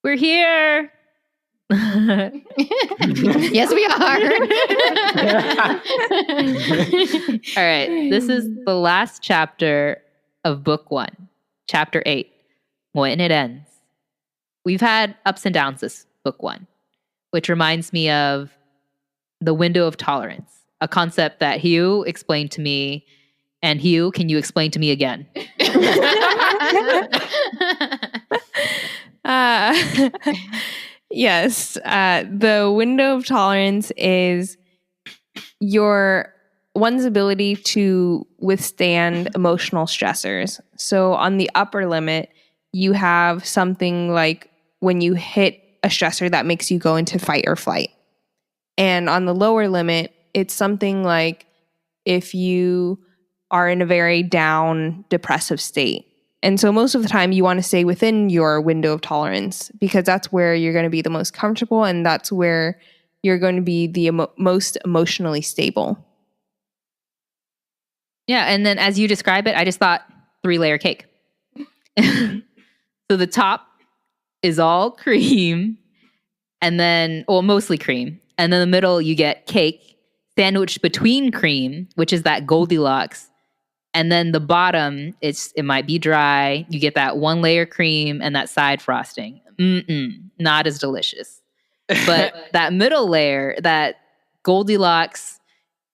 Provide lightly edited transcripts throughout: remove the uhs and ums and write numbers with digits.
We're here. Yes, we are. All right. This is the last chapter of book 1, chapter 8. When it ends. We've had ups and downs this book 1, which reminds me of the window of tolerance, a concept that Hugh explained to me. And Hugh, can you explain to me again? Yes. The window of tolerance is one's ability to withstand emotional stressors. So on the upper limit, you have something like when you hit a stressor that makes you go into fight or flight. And on the lower limit, it's something like if you are in a very down, depressive state. And so most of the time you want to stay within your window of tolerance because that's where you're going to be the most comfortable and that's where you're going to be the most emotionally stable. Yeah, and then as you describe it, I just thought 3-layer cake. So the top is all cream and then, mostly cream. And then the middle you get cake sandwiched between cream, which is that Goldilocks. And then the bottom, it might be dry. You get that 1-layer cream and that side frosting. Not as delicious. But that middle layer, that Goldilocks,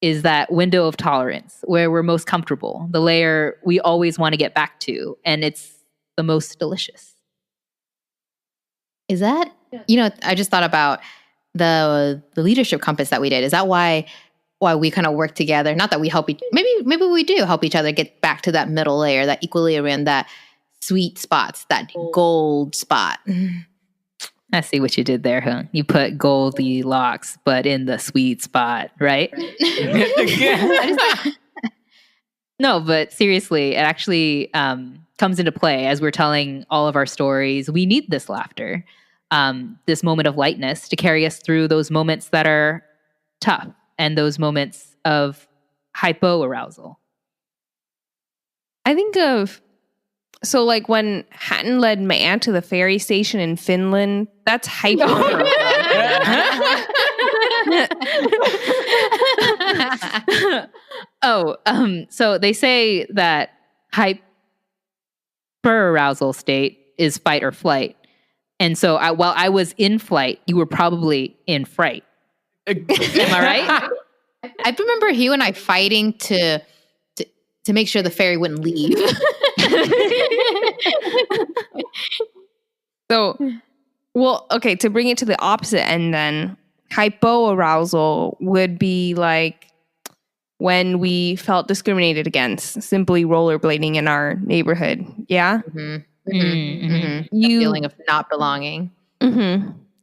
is that window of tolerance where we're most comfortable. The layer we always want to get back to. And it's the most delicious. Is that, I just thought about the leadership compass that we did. Is that why we kind of work together? Not that we help maybe we do help each other get back to that middle layer, that equilibrium, that sweet spots, that gold spot. I see what you did there, Hương. You put Goldilocks, but in the sweet spot, right? No, but seriously, it actually comes into play as we're telling all of our stories. We need this laughter, this moment of lightness to carry us through those moments that are tough and those moments of hypoarousal. I think of, so like when Hatton led my aunt to the ferry station in Finland, that's hypoarousal. So they say that hyperarousal state is fight or flight. And so while I was in flight, you were probably in fright. Am I right? I remember Hugh and I fighting to make sure the ferry wouldn't leave. So, okay, to bring it to the opposite end then, hypoarousal would be like when we felt discriminated against, simply rollerblading in our neighborhood. Yeah? The feeling of not belonging.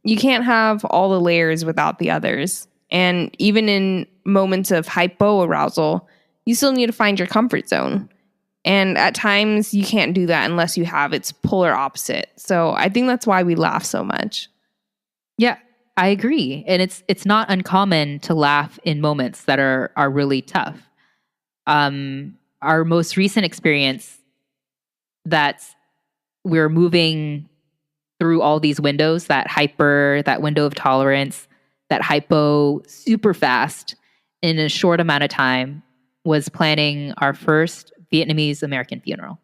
You can't have all the layers without the others. And even in moments of hypoarousal, you still need to find your comfort zone. And at times you can't do that unless you have its polar opposite. So I think that's why we laugh so much. Yeah, I agree. And it's not uncommon to laugh in moments that are really tough. Our most recent experience, that's we're moving through all these windows, that window of tolerance, that hypo super fast in a short amount of time, was planning our first Vietnamese-American funeral.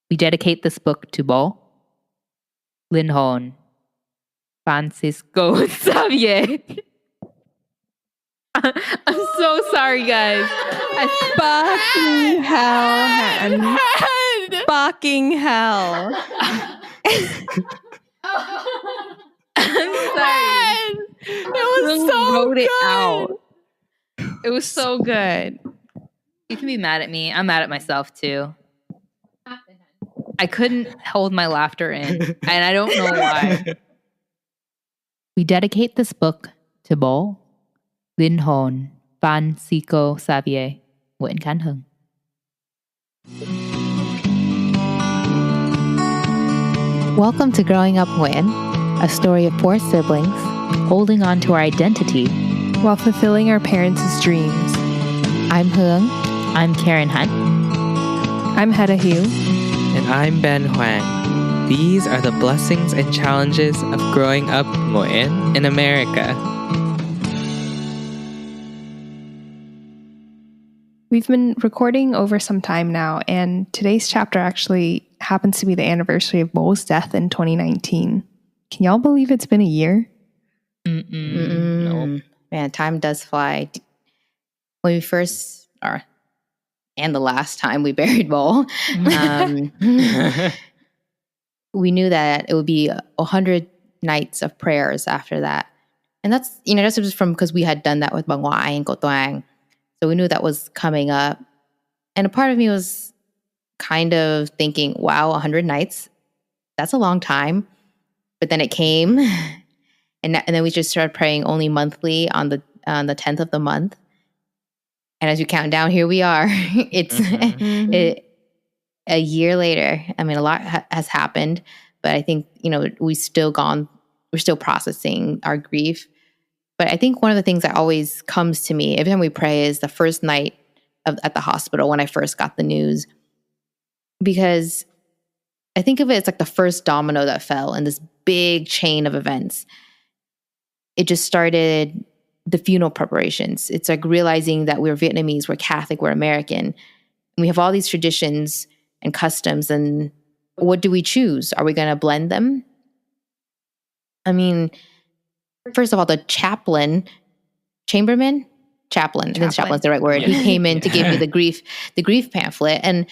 We dedicate this book to Bố, Linh hồn, Francisco Xavier. I'm so sorry, guys. Fucking hell, Hatton. Fucking hell. I'm sorry. It was so wrote good. It out. It was so good. You can be mad at me. I'm mad at myself too. I couldn't hold my laughter in, and I don't know why. We dedicate this book to Bố, Linh hồn, Francisco Xavier, Nguyễn Khánh Hưng. Welcome to Growing Up Nguyễn, a story of 4 siblings holding on to our identity while fulfilling our parents' dreams. I'm Hương. I'm Karin Hạnh. I'm Hedda Hiếu. And I'm Ben Hoàng. these are the blessings and challenges of growing up Nguyễn in America. We've been recording over some time now, and today's chapter actually happens to be the anniversary of Bo's death in 2019. Can y'all believe it's been a year? Nope. Man, time does fly. When we first, and the last time we buried Bo, we knew that it would be 100 nights of prayers after that. And that's just from because we had done that with Bang Wai and Ko Tuang. So we knew that was coming up. And a part of me was kind of thinking, wow, 100 nights, that's a long time. But then it came, and then we just started praying only monthly on the 10th of the month. And as you count down, here we are. It's a year later. I mean, a lot has happened, but I think, we're still processing our grief. But I think one of the things that always comes to me every time we pray is the first night at the hospital when I first got the news. Because I think of it as like the first domino that fell in this big chain of events. It just started the funeral preparations. It's like realizing that we're Vietnamese, we're Catholic, we're American. And we have all these traditions and customs, and what do we choose? Are we going to blend them? I mean, first of all, the chamberlain, I think chaplain's the right word. He came in to give me the grief pamphlet. And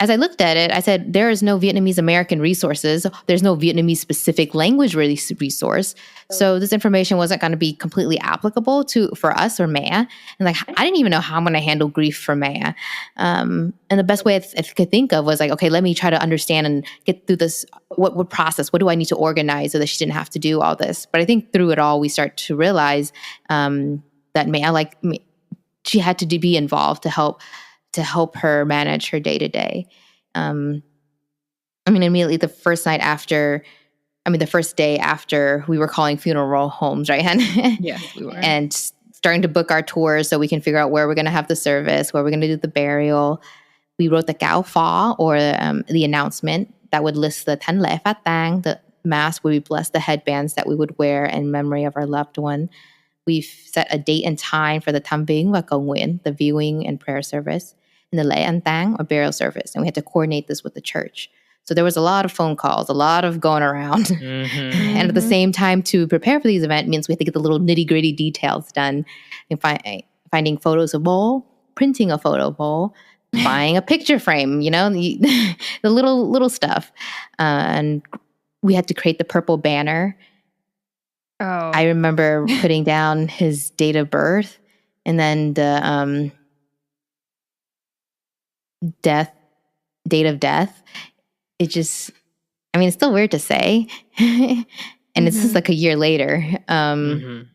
as I looked at it, I said, there is no Vietnamese-American resources. There's no Vietnamese-specific language resource. So this information wasn't going to be completely applicable for us or Maya. And I didn't even know how I'm going to handle grief for Maya. And the best way I could think of was okay, let me try to understand and get through this. What process? What do I need to organize so that she didn't have to do all this? But I think through it all, we start to realize that Maya, she had to be involved to help her manage her day-to-day. Immediately the first day after, we were calling funeral homes, right, Hen? Yes, we were. And starting to book our tours so we can figure out where we're going to have the service, where we're going to do the burial. We wrote the Gao Fa, or the announcement that would list the Tan Le Phát Tang, the mass where we bless the headbands that we would wear in memory of our loved one. We've set a date and time for the Tham Viếng và Cầu Nguyện, the viewing and prayer service, and the Lễ An Táng, or burial service. And we had to coordinate this with the church. So there was a lot of phone calls, a lot of going around. And at the same time, to prepare for these events means we had to get the little nitty-gritty details done. And finding photos of Bo, printing a photo of Bo, buying a picture frame, the little stuff. And we had to create the purple banner. Oh. I remember putting down his date of birth, and then the date of death. It just, it's still weird to say. And it's just a year later. And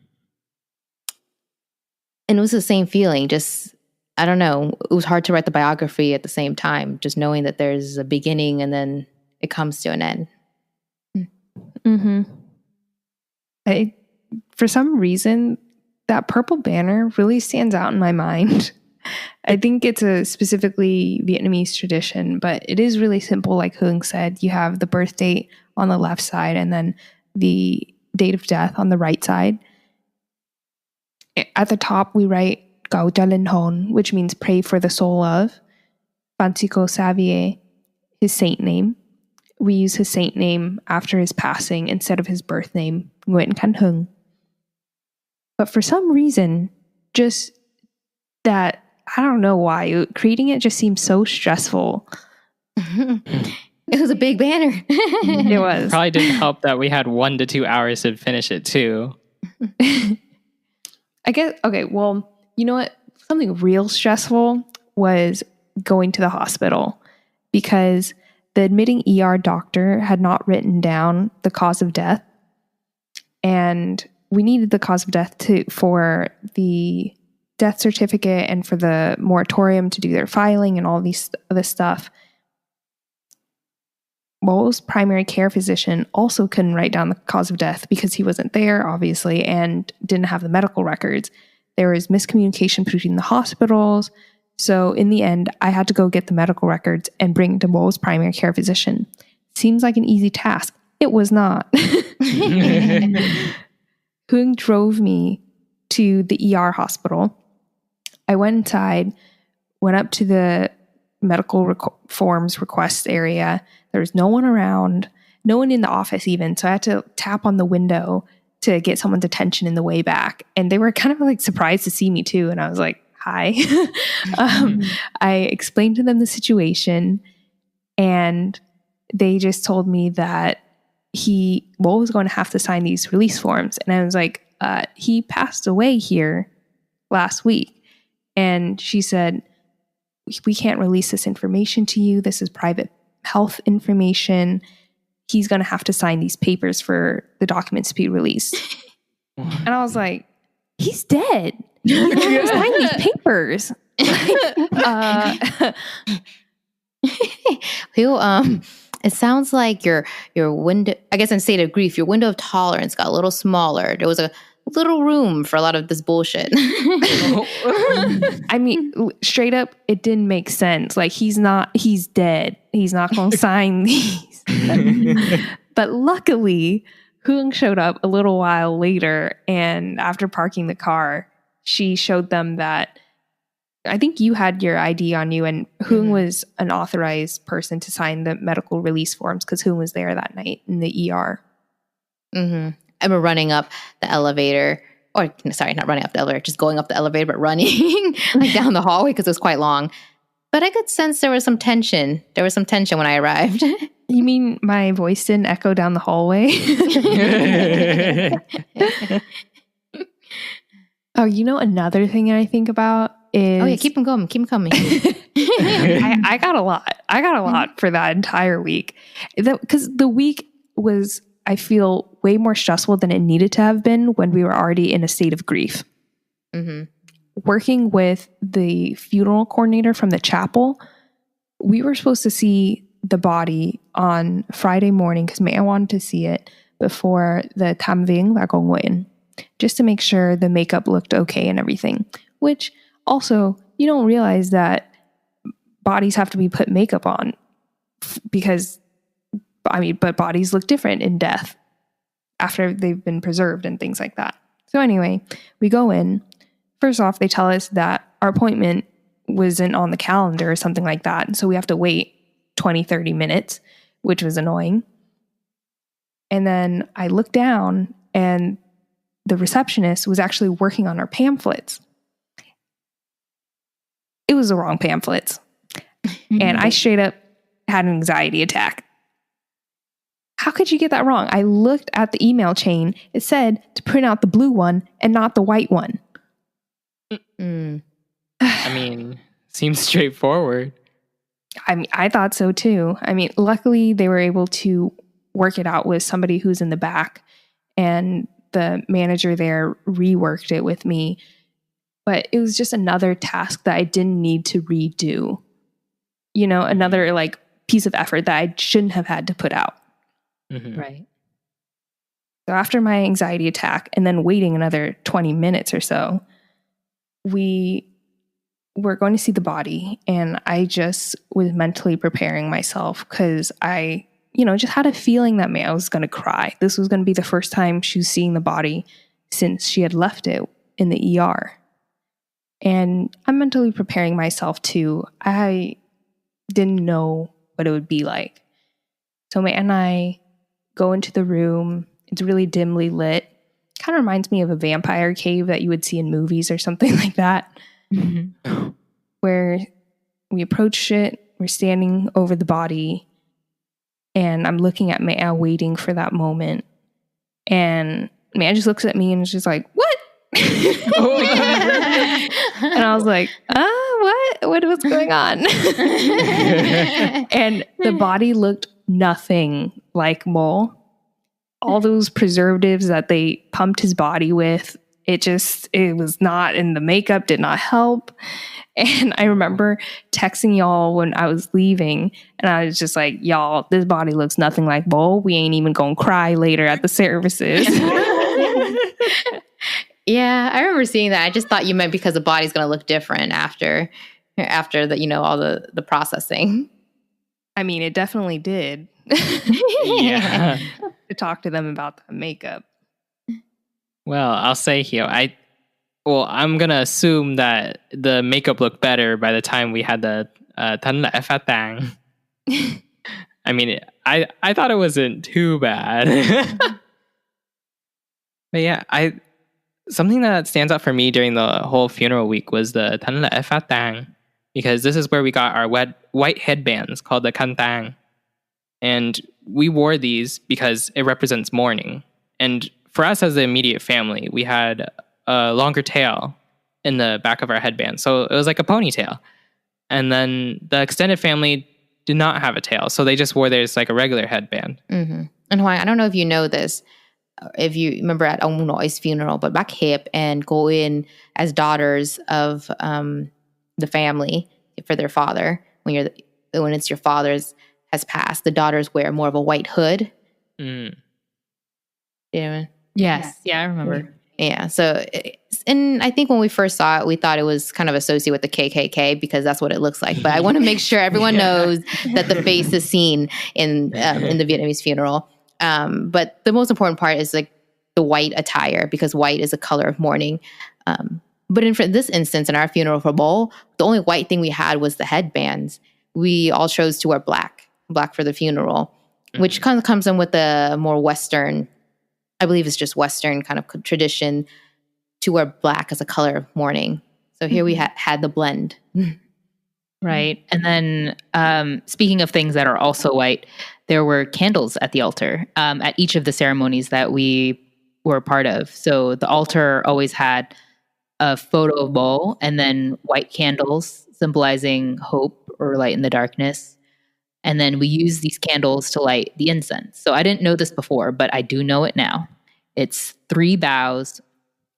it was the same feeling, just, I don't know. It was hard to write the biography at the same time, just knowing that there's a beginning and then it comes to an end. For some reason, that purple banner really stands out in my mind. I think it's a specifically Vietnamese tradition, but it is really simple. Like Hương said, you have the birth date on the left side and then the date of death on the right side. At the top, we write Cầu cho linh hồn, which means pray for the soul of. Francisco Xavier, his saint name. We use his saint name after his passing instead of his birth name, Nguyễn Can Hưng. But for some reason, just that, I don't know why, creating it just seems so stressful. It was a big banner. It was. Probably didn't help that we had 1 to 2 hours to finish it too. I guess, okay, well, you know what? Something real stressful was going to the hospital, because the admitting ER doctor had not written down the cause of death. And we needed the cause of death for the death certificate and for the moratorium to do their filing and all this stuff. Bo's primary care physician also couldn't write down the cause of death because he wasn't there, obviously, and didn't have the medical records. There was miscommunication between the hospitals. So in the end, I had to go get the medical records and bring to Bo's primary care physician. Seems like an easy task. It was not. Hương drove me to the ER hospital. I went inside, went up to the medical forms request area. There was no one around, no one in the office even. So I had to tap on the window to get someone's attention in the way back. And they were kind of like surprised to see me too. And I was like, hi. I explained to them the situation, and they just told me that Mo was going to have to sign these release forms. And I was like, he passed away here last week. And she said, we can't release this information to you. This is private health information. He's going to have to sign these papers for the documents to be released. And I was like, he's dead. You're going to sign these papers. It sounds like your window, I guess in state of grief, your window of tolerance got a little smaller. There was a little room for a lot of this bullshit. I mean, straight up, it didn't make sense. Like, he's dead. He's not going to sign these. But luckily, Hương showed up a little while later, and after parking the car, she showed them that I think you had your ID on you, and Hương was an authorized person to sign the medical release forms because Hương was there that night in the ER. Mm-hmm. I remember running up the elevator, or sorry, not running up the elevator, just going up the elevator, but running like down the hallway because it was quite long. But I could sense there was some tension. There was some tension when I arrived. You mean my voice didn't echo down the hallway? Oh, you know, another thing I think about is... Oh yeah, keep them going. Keep them coming. I got a lot. I got a lot for that entire week. Because the week was, I feel, way more stressful than it needed to have been when we were already in a state of grief. Mm-hmm. Working with the funeral coordinator from the chapel, we were supposed to see the body on Friday morning because Mẹ wanted to see it before the Tham Viếng và Cầu Nguyện, just to make sure the makeup looked okay and everything. Which also, you don't realize that bodies have to be put makeup on because, but bodies look different in death after they've been preserved and things like that. So anyway, we go in. First off, they tell us that our appointment wasn't on the calendar or something like that. So we have to wait 20, 30 minutes, which was annoying. And then I looked down and the receptionist was actually working on our pamphlets. It was the wrong pamphlets. And I straight up had an anxiety attack. How could you get that wrong? I looked at the email chain. It said to print out the blue one and not the white one. I mean, seems straightforward. I thought so too. Luckily they were able to work it out with somebody who's in the back, and the manager there reworked it with me. But it was just another task that I didn't need to redo. You know, another like piece of effort that I shouldn't have had to put out. Mm-hmm. Right. So after my anxiety attack and then waiting another 20 minutes or so, we were going to see the body, and I just was mentally preparing myself because I, just had a feeling that I was going to cry. This was going to be the first time she was seeing the body since she had left it in the ER. And I'm mentally preparing myself too. I didn't know what it would be like. So Mẹ and I go into the room. It's really dimly lit. Kind of reminds me of a vampire cave that you would see in movies or something like that. Mm-hmm. Where we approach it, we're standing over the body, and I'm looking at Mẹ waiting for that moment. And Mẹ just looks at me and is just like, "What?" And I was like, what? What's going on? And the body looked nothing like Mo. All those preservatives that they pumped his body with, it was not, and the makeup did not help. And I remember texting y'all when I was leaving, and I was just like, y'all, this body looks nothing like Mo. We ain't even gonna cry later at the services. Yeah, I remember seeing that. I just thought you meant because the body's going to look different after the, all the processing. It definitely did. Yeah. to talk to them about the makeup. Well, I'll say here, I'm gonna assume that the makeup looked better by the time we had the Thân Lẽ Phát Tang. I mean, I thought it wasn't too bad. But yeah, something that stands out for me during the whole funeral week was the Thân Lẽ Phát Tang, because this is where we got our white headbands called the Khăn Tang. And we wore these because it represents mourning. And for us as the immediate family, we had a longer tail in the back of our headband. So it was like a ponytail. And then the extended family did not have a tail. So they just wore theirs like a regular headband. Mm-hmm. And Hoang, I don't know if you know this, if you remember at ông Nội funeral, but Bác Hiệp and go in as daughters of the family for their father. When it's your father's has passed, the daughters wear more of a white hood. Mm. Yeah. Yes. Yeah, I remember. Yeah. So, and I think when we first saw it, we thought it was kind of associated with the KKK because that's what it looks like. But I want to make sure everyone knows that the face is seen in the Vietnamese funeral. But the most important part is like the white attire, because white is a color of mourning. But in this instance, in our funeral for Bo, the only white thing we had was the headbands. We all chose to wear black for the funeral, which kind of comes in with the more Western, I believe it's just Western kind of tradition to wear black as a color of mourning. So here we had the blend. Right. And then speaking of things that are also white, there were candles at the altar at each of the ceremonies that we were a part of. So the altar always had a photo of Bo and then white candles symbolizing hope or light in the darkness. And then we use these candles to light the incense. So I didn't know this before, but I do know it now. It's 3 boughs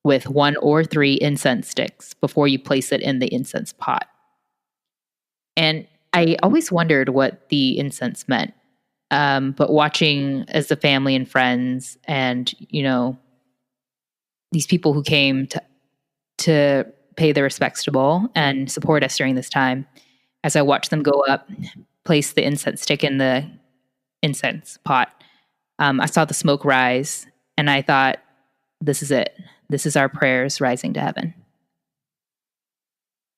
with 1 or 3 incense sticks before you place it in the incense pot. And I always wondered what the incense meant. But watching as the family and friends and, these people who came to pay their respects to Bo and support us during this time, as I watched them go up, place the incense stick in the incense pot, I saw the smoke rise and I thought, this is it. This is our prayers rising to heaven.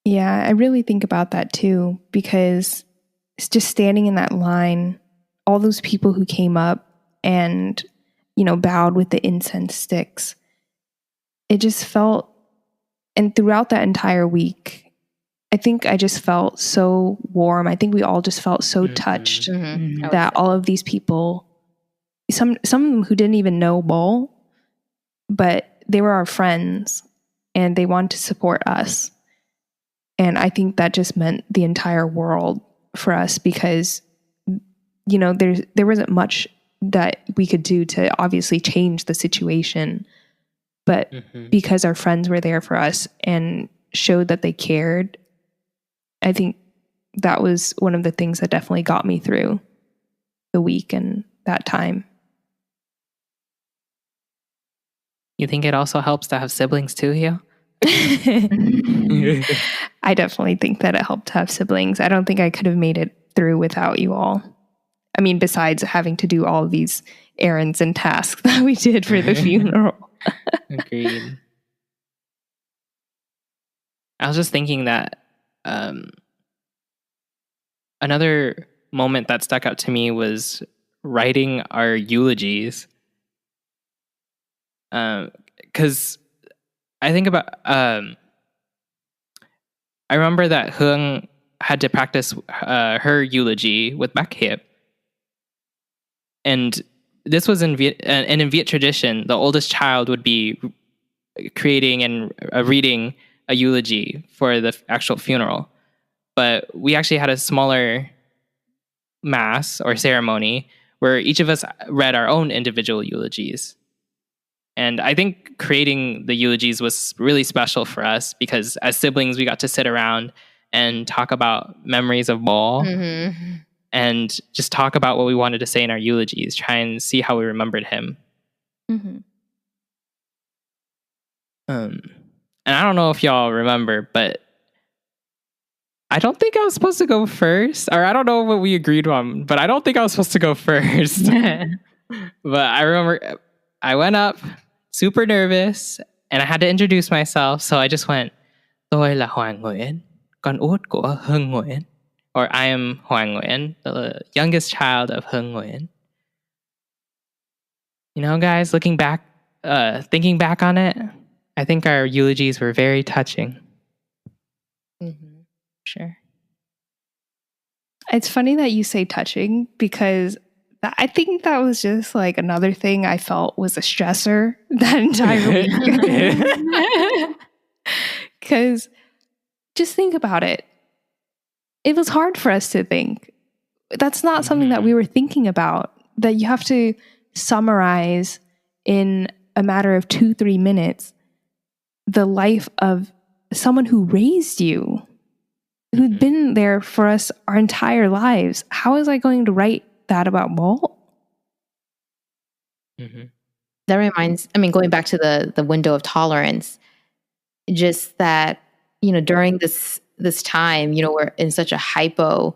Yeah, I really think about that too, because it's just standing in that line, all those people who came up and, bowed with the incense sticks. It just felt, and throughout that entire week, I think I just felt so warm. I think we all just felt so touched that all of these people, some of them who didn't even know Bo, but they were our friends and they wanted to support us. And I think that just meant the entire world for us because, there wasn't much that we could do to obviously change the situation. But because our friends were there for us and showed that they cared, I think that was one of the things that definitely got me through the week and that time. You think it also helps to have siblings too, Hiếu? I definitely think that it helped to have siblings. I don't think I could have made it through without you all. I mean, besides having to do all of these errands and tasks that we did for the funeral. Agreed. I was just thinking that another moment that stuck out to me was writing our eulogies. Because I think about, I remember that Hương had to practice her eulogy with Bác Hiệp. And this was in Viet tradition, the oldest child would be creating and reading a eulogy for the actual funeral. But we actually had a smaller mass or ceremony where each of us read our own individual eulogies. And I think creating the eulogies was really special for us because as siblings, we got to sit around and talk about memories of Bo and just talk about what we wanted to say in our eulogies, try and see how we remembered him. And I don't know if y'all remember, but I don't think I was supposed to go first, or I don't know what we agreed on, but I don't think I was supposed to go first. But I remember I went up super nervous and I had to introduce myself. So I just went, tôi là Hoàng Nguyễn, con út của Hương Nguyễn. Or I am Hoàng Nguyễn, the youngest child of Hương Nguyễn. You know, guys, thinking back on it, I think our eulogies were very touching. Mm-hmm. Sure. It's funny that you say touching because I think that was just like another thing I felt was a stressor that entire week. Because just think about it. It was hard for us to think. That's not something that we were thinking about, that you have to summarize in a matter of 2-3 minutes the life of someone who raised you, who'd been there for us our entire lives. How was I going to write that about Walt? That reminds, going back to the window of tolerance, just that, during this time, we're in such a hypo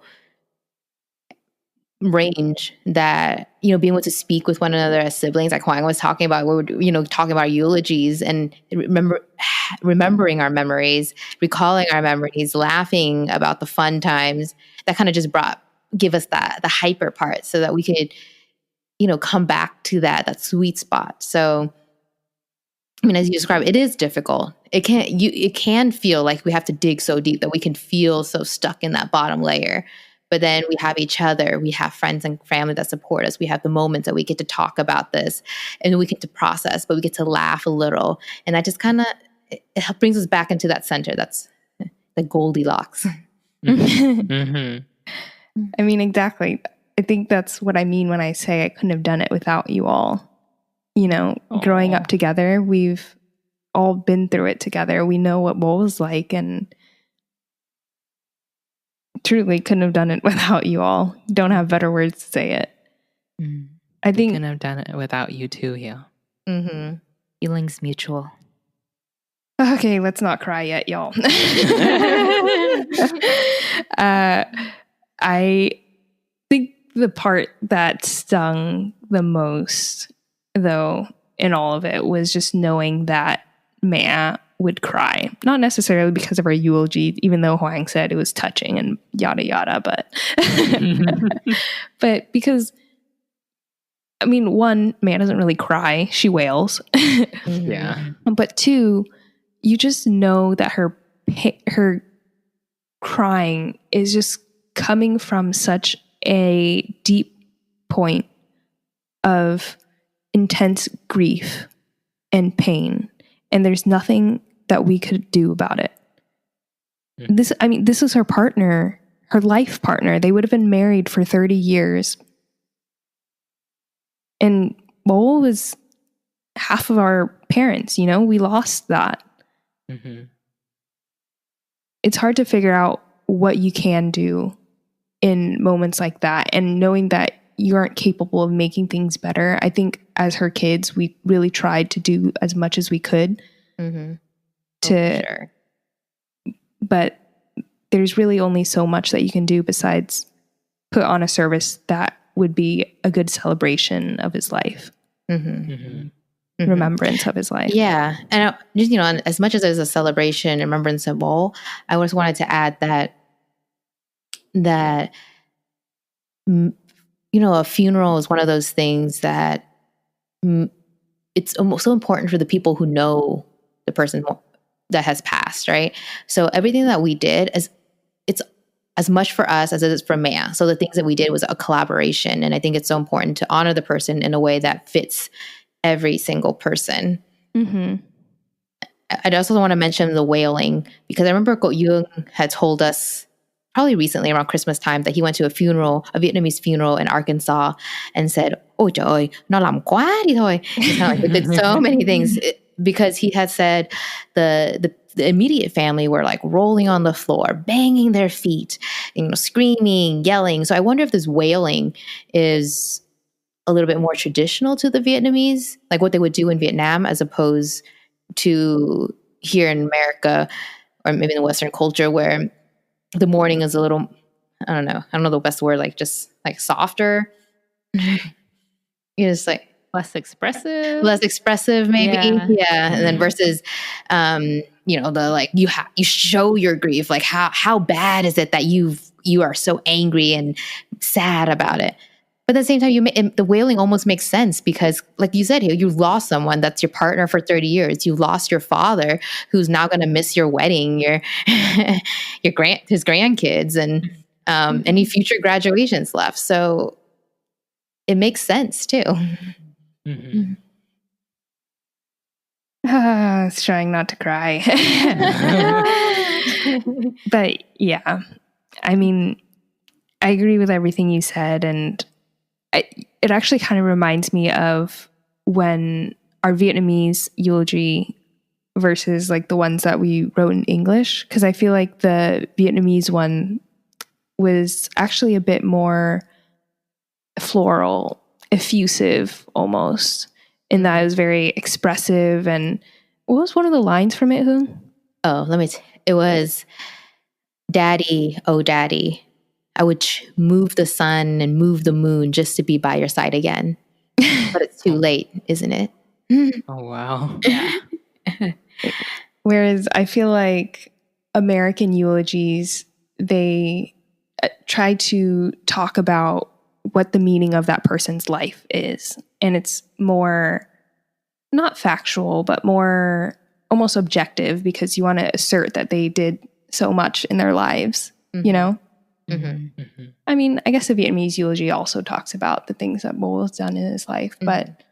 range that, being able to speak with one another as siblings, like Huang was talking about, we were, talking about eulogies and remembering our memories, recalling our memories, laughing about the fun times, that kind of just give us the hyper part so that we could, come back to that sweet spot. So, as you described, it is difficult. It can feel like we have to dig so deep that we can feel so stuck in that bottom layer. But then we have each other, we have friends and family that support us. We have the moments that we get to talk about this and we get to process, but we get to laugh a little. And that just kind of, it brings us back into that center. That's the Goldilocks. Exactly. I think that's what I mean when I say I couldn't have done it without you all. Growing up together, we've all been through it together. We know what Bowl was like, and truly couldn't have done it without you all. Don't have better words to say it. I think couldn't have done it without you too, here. Feelings mutual. Okay, let's not cry yet, y'all. I think the part that stung the most, though, in all of it was just knowing that Mea would cry. Not necessarily because of our eulogy, even though Huang said it was touching and yada yada, but because, one, Mea doesn't really cry. She wails. Yeah. But two, you just know that her crying is just coming from such a deep point of intense grief and pain, and there's nothing that we could do about it. This is her partner, her life partner. They would have been married for 30 years. And Bowl was half of our parents, we lost that. It's hard to figure out what you can do in moments like that, and knowing that you aren't capable of making things better. I think as her kids, we really tried to do as much as we could but there's really only so much that you can do besides put on a service that would be a good celebration of his life. Remembrance of his life. Yeah. And just, as much as there's a celebration and remembrance of Bowl, I just wanted to add that a funeral is one of those things that it's almost so important for the people who know the person that has passed, right? So everything that we did, it's as much for us as it is for Mea. So the things that we did was a collaboration. And I think it's so important to honor the person in a way that fits every single person. I also want to mention the wailing, because I remember Jung had told us probably recently around Christmas time that he went to a Vietnamese funeral in Arkansas, and said, "Ôi trời ơi, nó làm quá đi thôi." It's kind of like, did so many things, because he had said the immediate family were like rolling on the floor, banging their feet, screaming, yelling. So I wonder if this wailing is a little bit more traditional to the Vietnamese, like what they would do in Vietnam, as opposed to here in America, or maybe in the Western culture, where the mourning is a little, I don't know the best word, like just like softer. Just like Less expressive. maybe. Yeah. Yeah. And then versus, the like you show your grief. Like how bad is it that you are so angry and sad about it? But at the same time, the wailing almost makes sense because, like you said, you lost someone that's your partner for 30 years. You lost your father, who's now going to miss your wedding, his grandkids, and any future graduations left. So it makes sense too. Mm-hmm. I was trying not to cry. But yeah, I mean, I agree with everything you said. And it actually kind of reminds me of when our Vietnamese eulogy versus like the ones that we wrote in English. Because I feel like the Vietnamese one was actually a bit more floral, effusive almost, in that it was very expressive. And what was one of the lines from it, Hương? Oh, it was, "Daddy, oh daddy, I would move the sun and move the moon just to be by your side again. But it's too late, isn't it?" Oh, wow. Yeah. Whereas I feel like American eulogies, they try to talk about what the meaning of that person's life is. And it's more, not factual, but more almost objective, because you want to assert that they did so much in their lives, you know? Mm-hmm. Mm-hmm. I mean, I guess the Vietnamese eulogy also talks about the things that Bo has done in his life, but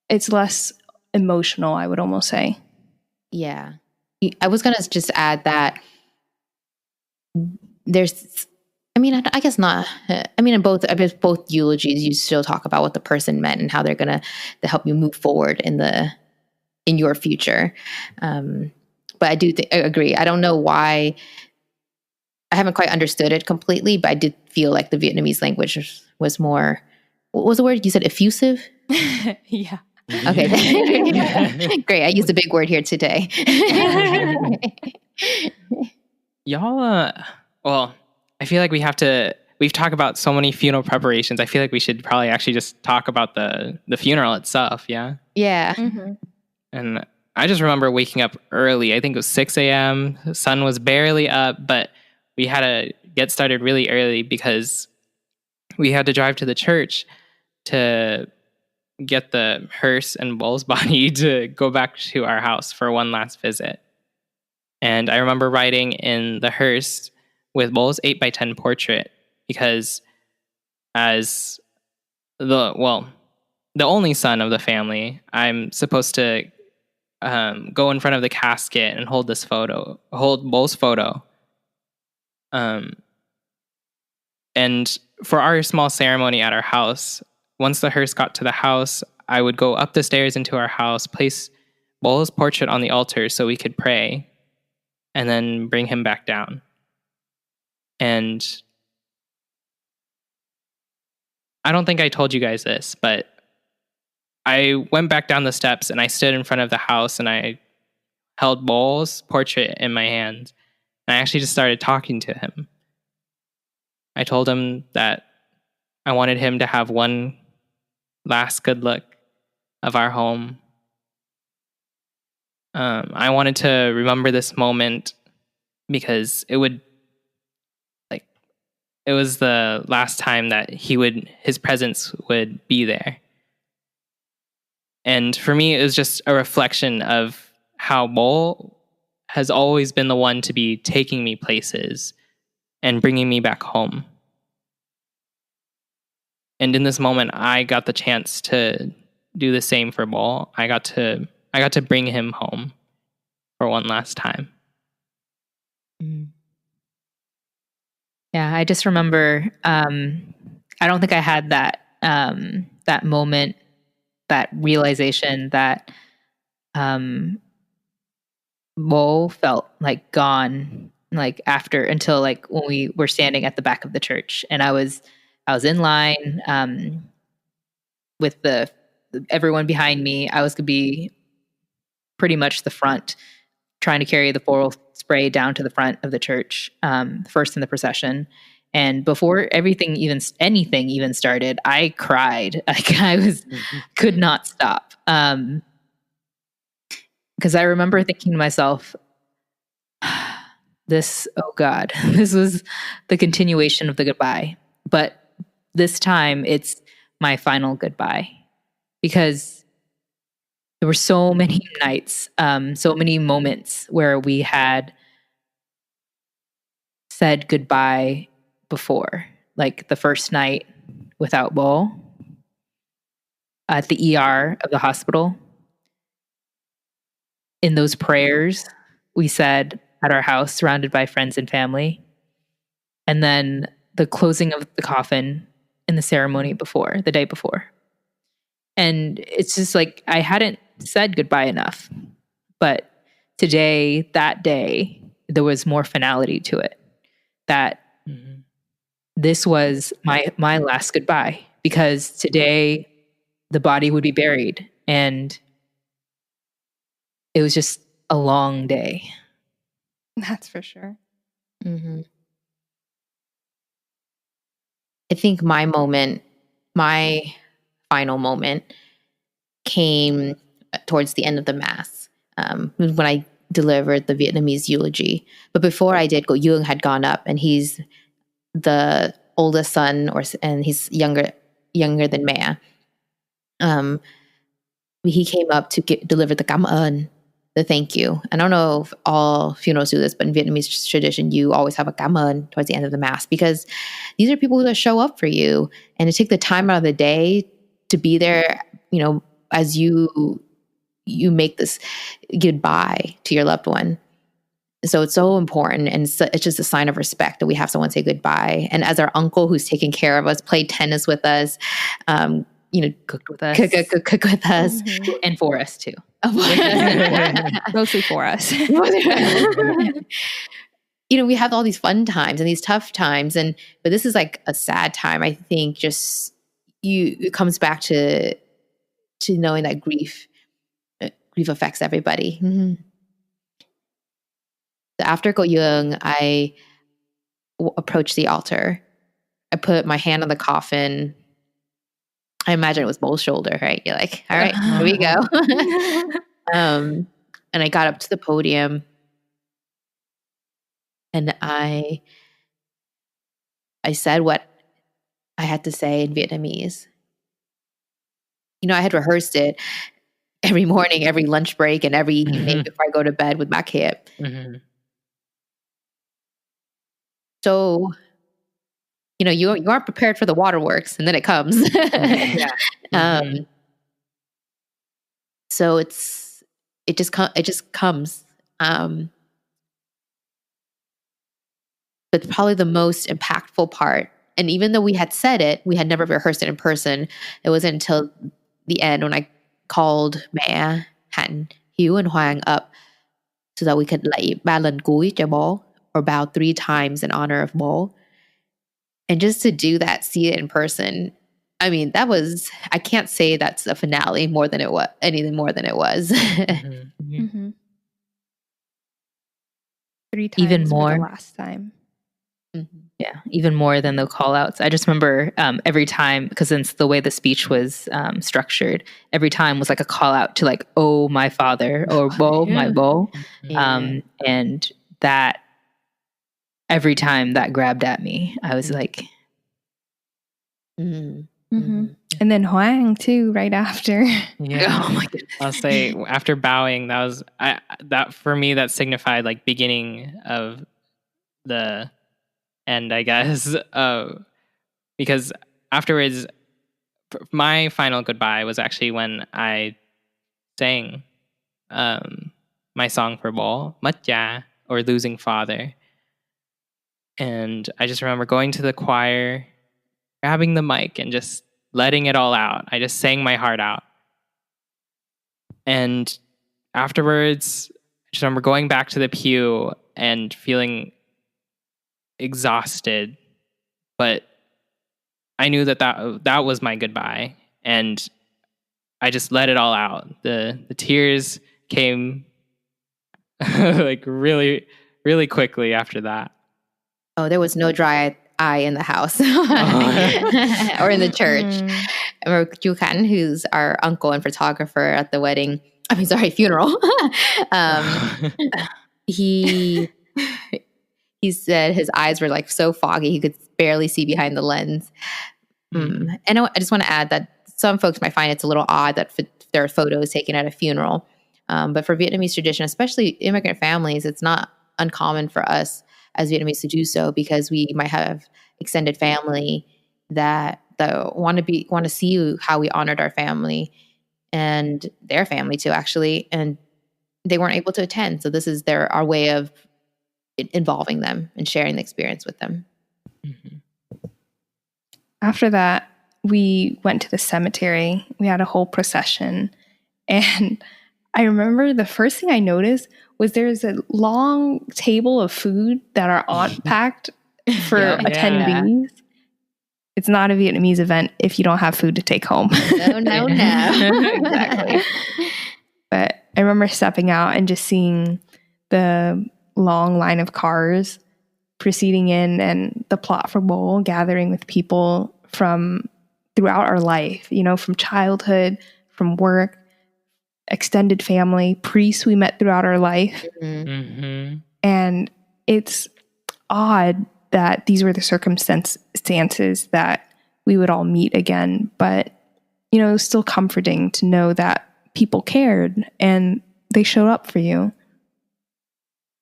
it's less emotional, I would almost say. Yeah. I was going to just add that there's, I guess not. In both eulogies, you still talk about what the person meant and how they're going to help you move forward in your future. But I do I agree. I don't know why. I haven't quite understood it completely, but I did feel like the Vietnamese language was more, what was the word? You said effusive? Yeah. Okay. Great. I used a big word here today. Y'all, well, I feel like we've talked about so many funeral preparations. I feel like we should probably actually just talk about the funeral itself, yeah? Yeah. Mm-hmm. And I just remember waking up early. I think it was 6 a.m. The sun was barely up, but we had to get started really early because we had to drive to the church to get the hearse and Bull's body to go back to our house for one last visit. And I remember riding in the hearse with Bull's 8x10 portrait because as the only son of the family, I'm supposed to go in front of the casket and hold Bull's photo. And for our small ceremony at our house, once the hearse got to the house, I would go up the stairs into our house, place Bull's portrait on the altar so we could pray, and then bring him back down. And I don't think I told you guys this, but I went back down the steps and I stood in front of the house and I held Bull's portrait in my hand. And I actually just started talking to him. I told him that I wanted him to have one last good look of our home. I wanted to remember this moment because it was the last time that his presence would be there. And for me, it was just a reflection of how Bull has always been the one to be taking me places and bringing me back home. And in this moment, I got the chance to do the same for Bull. I got to bring him home for one last time. Yeah, I just remember. I don't think I had that that moment, that realization that Mo felt like gone, like after until like when we were standing at the back of the church, and I was in line with everyone behind me. I was gonna be pretty much the front, trying to carry the spray down to the front of the church, first in the procession. And before anything even started, I cried. Like I could not stop. Because I remember thinking to myself, oh God, this was the continuation of the goodbye. But this time it's my final goodbye, because there were so many nights, so many moments where we had said goodbye before, like the first night without Bo at the ER of the hospital. In those prayers we said at our house, surrounded by friends and family. And then the closing of the coffin in the ceremony before, the day before. And it's just like, I hadn't said goodbye enough. But today, that day, there was more finality to it. That this was my last goodbye, because today the body would be buried, and it was just a long day. That's for sure. Mm-hmm. I think my final moment came towards the end of the Mass, when I delivered the Vietnamese eulogy. But before I did, Hương had gone up, and he's the oldest son, and he's younger than Mea. He came up to deliver the cảm ơn, the thank you. I don't know if all funerals do this, but in Vietnamese tradition, you always have a cảm ơn towards the end of the Mass, because these are people who show up for you, and to take the time out of the day to be there, as you make this goodbye to your loved one. So it's so important, and it's just a sign of respect that we have someone say goodbye. And as our uncle who's taking care of us, played tennis with us, cooked with us, cook with us, and for us too. Mostly for us. We have all these fun times and these tough times, but this is like a sad time. I think just it comes back to knowing that grief affects everybody. Mm-hmm. So after Cô Hương, I approached the altar. I put my hand on the coffin. I imagine it was Bo's shoulder, right? You're like, all right, here we go. And I got up to the podium, and I said what I had to say in Vietnamese. I had rehearsed it every morning, every lunch break, and every evening before I go to bed with my kid. Mm-hmm. So, you aren't prepared for the waterworks, and then it comes. Yeah. So it just comes. But probably the most impactful part, and even though we had said it, we had never rehearsed it in person. It wasn't until the end when I called Mẹ, Hạnh, Hiếu, and Hoàng up so that we could lạy 3 lần cúi cho bố, or bow 3 times in honor of Bo. And just to do that, see it in person, I mean, I can't say that's a finale more than it was, anything more than it was. Mm-hmm. Mm-hmm. 3 times even more the last time. Mm-hmm. Yeah, even more than the call outs. I just remember every time, because it's the way the speech was structured, every time was like a call out to like, oh, my father, or Bo, my Bo. Yeah. And that, every time that grabbed at me, I was like, Mm-hmm. And then Hoàng too, right after. Yeah. Oh my goodness. I'll say after bowing, that for me, that signified like beginning of the end, I guess. Because afterwards, my final goodbye was actually when I sang my song for Bo, Mất Cha, or Losing Father. And I just remember going to the choir, grabbing the mic, and just letting it all out. I just sang my heart out. And afterwards, I just remember going back to the pew and feeling exhausted. But I knew that was my goodbye. And I just let it all out. The tears came like really, really quickly after that. Oh, there was no dry eye in the house or in the church. I remember Jukan, who's our uncle and photographer at the wedding. Funeral. He said his eyes were like so foggy he could barely see behind the lens. And I just want to add that some folks might find it's a little odd that there are photos taken at a funeral. But for Vietnamese tradition, especially immigrant families, it's not uncommon for us as Vietnamese to do so because we might have extended family that want to see how we honored our family and their family too, actually. And they weren't able to attend. So this is our way of involving them and sharing the experience with them. After that, we went to the cemetery. We had a whole procession. And I remember the first thing I noticed was there's a long table of food that our aunt packed for attendees. It's not a Vietnamese event if you don't have food to take home. No. Exactly. But I remember stepping out and just seeing the long line of cars proceeding in and the plot for bowl gathering with people from throughout our life, from childhood, from work, extended family, priests we met throughout our life. And it's odd that these were the circumstances that we would all meet again. But, it was still comforting to know that people cared and they showed up for you.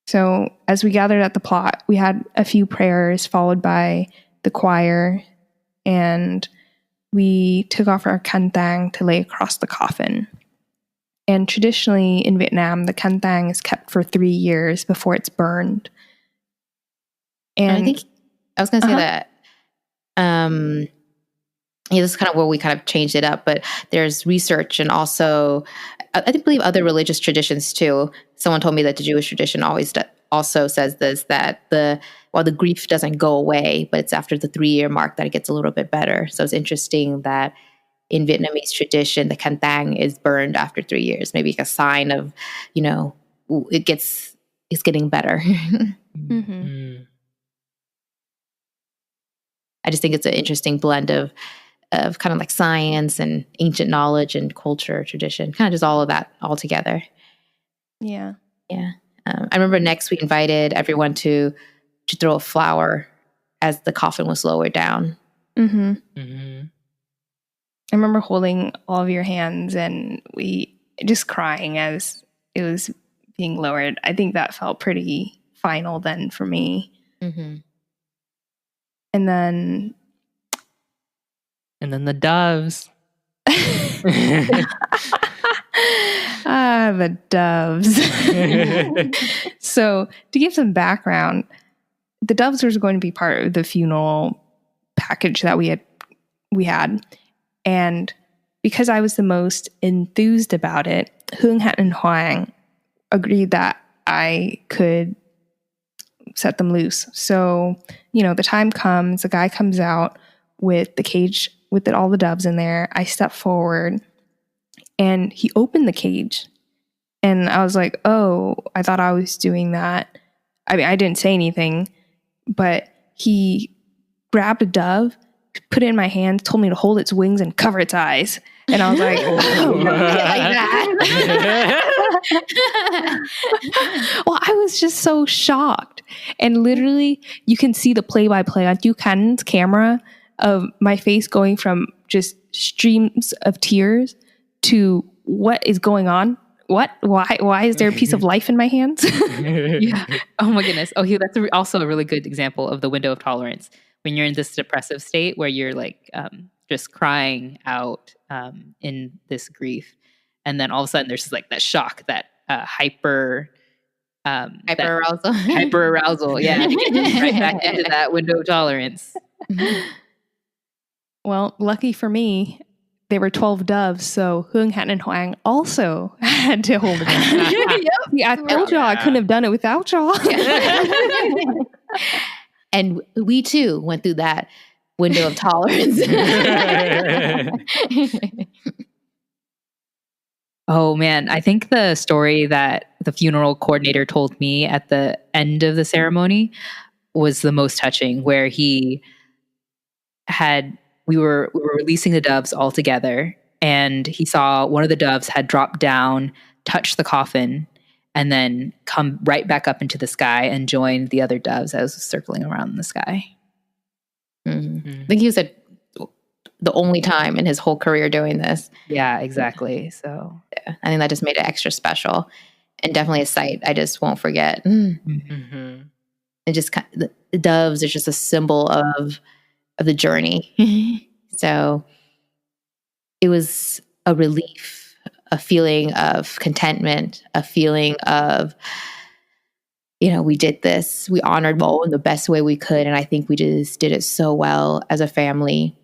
So as we gathered at the plot, we had a few prayers followed by the choir, and we took off our khăn tang to lay across the coffin. And traditionally in Vietnam, the khăn tang is kept for 3 years before it's burned. And I think I was going to say that, this is kind of where we kind of changed it up, but there's research and also, I believe other religious traditions too. Someone told me that the Jewish tradition also says this, that while the grief doesn't go away, but it's after the 3-year mark that it gets a little bit better. So it's interesting that in Vietnamese tradition, the khăn tang is burned after 3 years, maybe a sign of, it's getting better. I just think it's an interesting blend of kind of like science and ancient knowledge and culture, tradition, kind of just all of that all together. Yeah. I remember next we invited everyone to throw a flower as the coffin was lowered down. I remember holding all of your hands and we just crying as it was being lowered. I think that felt pretty final then for me. And then the doves. The doves. So to give some background, the doves was going to be part of the funeral package that we had. And because I was the most enthused about it, Hương, Hạnh, and Hoàng agreed that I could set them loose. So, the time comes, the guy comes out with the cage with all the doves in there. I step forward and he opened the cage. And I was like, oh, I thought I was doing that. I mean, I didn't say anything, but he grabbed a dove, put it in my hand, told me to hold its wings and cover its eyes. And I was like, oh, like that. Well, I was just so shocked. And literally, you can see the play-by-play on Yukan's camera of my face going from just streams of tears to what is going on? What? Why is there a piece of life in my hands? Yeah. Oh my goodness. Oh, that's also a really good example of the window of tolerance. When you're in this depressive state where you're like just crying out in this grief. And then all of a sudden there's just like that shock, that hyper arousal. Hyper arousal. Yeah. Right back into that window of tolerance. Well, lucky for me, there were 12 doves, so Hương, Hạnh, and Hoàng also had to hold it. I told y'all I couldn't have done it without y'all. And we too went through that window of tolerance. Oh man, I think the story that the funeral coordinator told me at the end of the ceremony was the most touching, where we were releasing the doves all together, and he saw one of the doves had dropped down, touched the coffin, and then come right back up into the sky and joined the other doves as circling around in the sky. I think he said the only time in his whole career doing this. Yeah, exactly. So Yeah, I think that just made it extra special, and definitely a sight I just won't forget. Mm-hmm. And just the doves are just a symbol of the journey. So it was a relief, a feeling of contentment, a feeling of, we did this, we honored Mo in the best way we could, and I think we just did it so well as a family.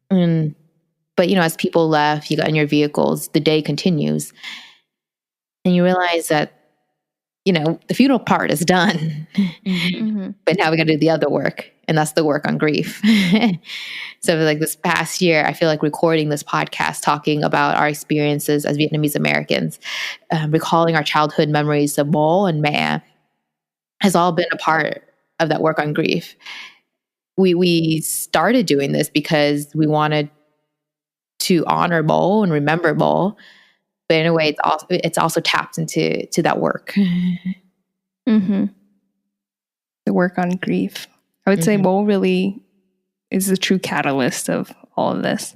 But as people left, you got in your vehicles, the day continues, and you realize that the funeral part is done, but now we got to do the other work, and that's the work on grief. So like this past year, I feel like recording this podcast, talking about our experiences as Vietnamese Americans, recalling our childhood memories of Mo and Mea, has all been a part of that work on grief. We started doing this because we wanted to honor Mo and remember Mo, but in a way, it's also tapped into that work. The work on grief. I would say Mo really is the true catalyst of all of this.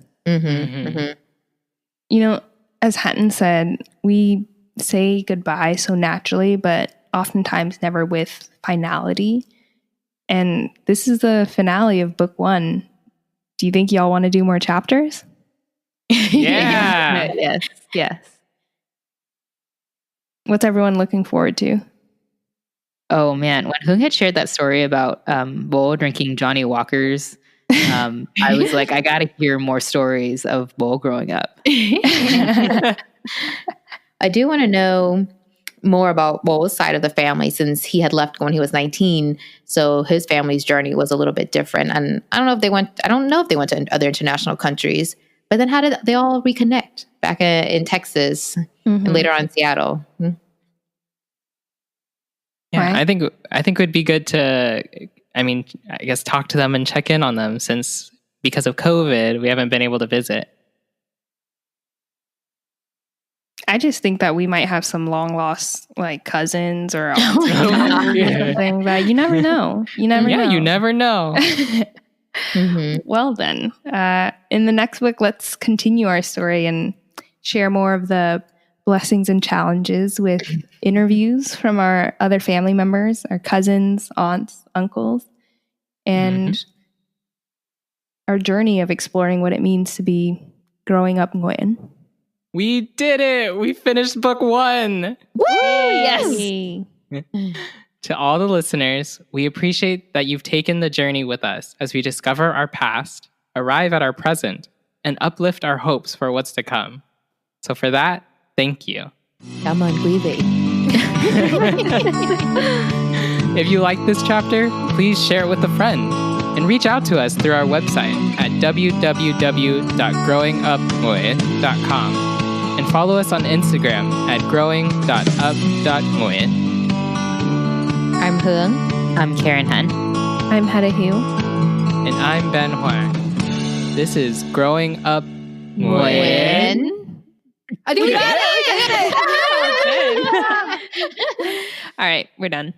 As Hatton said, we say goodbye so naturally, but oftentimes never with finality. And this is the finale of book 1. Do you think y'all want to do more chapters? Yeah. Yes. What's everyone looking forward to? Oh man, when Hương had shared that story about Bo drinking Johnny Walkers, I was like, I gotta hear more stories of Bo growing up. I do want to know more about Bo's side of the family, since he had left when he was 19. So his family's journey was a little bit different. And I don't know if they went to other international countries, but then how did they all reconnect back in Texas and later on in Seattle? Yeah, I think it would be good to, I guess, talk to them and check in on them, since because of COVID, we haven't been able to visit. I just think that we might have some long lost cousins or aunts or something, but you never know. You never know. Well then, in the next book, let's continue our story and share more of the blessings and challenges with interviews from our other family members, our cousins, aunts, uncles, and our journey of exploring what it means to be growing up Nguyễn. We did it! We finished book 1! Woo! Yes! To all the listeners, we appreciate that you've taken the journey with us as we discover our past, arrive at our present, and uplift our hopes for what's to come. So for that, thank you. Cảm ơn quý vị. If you like this chapter, please share it with a friend and reach out to us through our website at www.growingupnguyen.com and follow us on Instagram at growing.up.nguyen. I'm Hương. I'm Karin Hạnh. I'm Hedda Hiếu. And I'm Ben Hoàng. This is Growing Up Nguyễn. I think we got it! All right, we're done.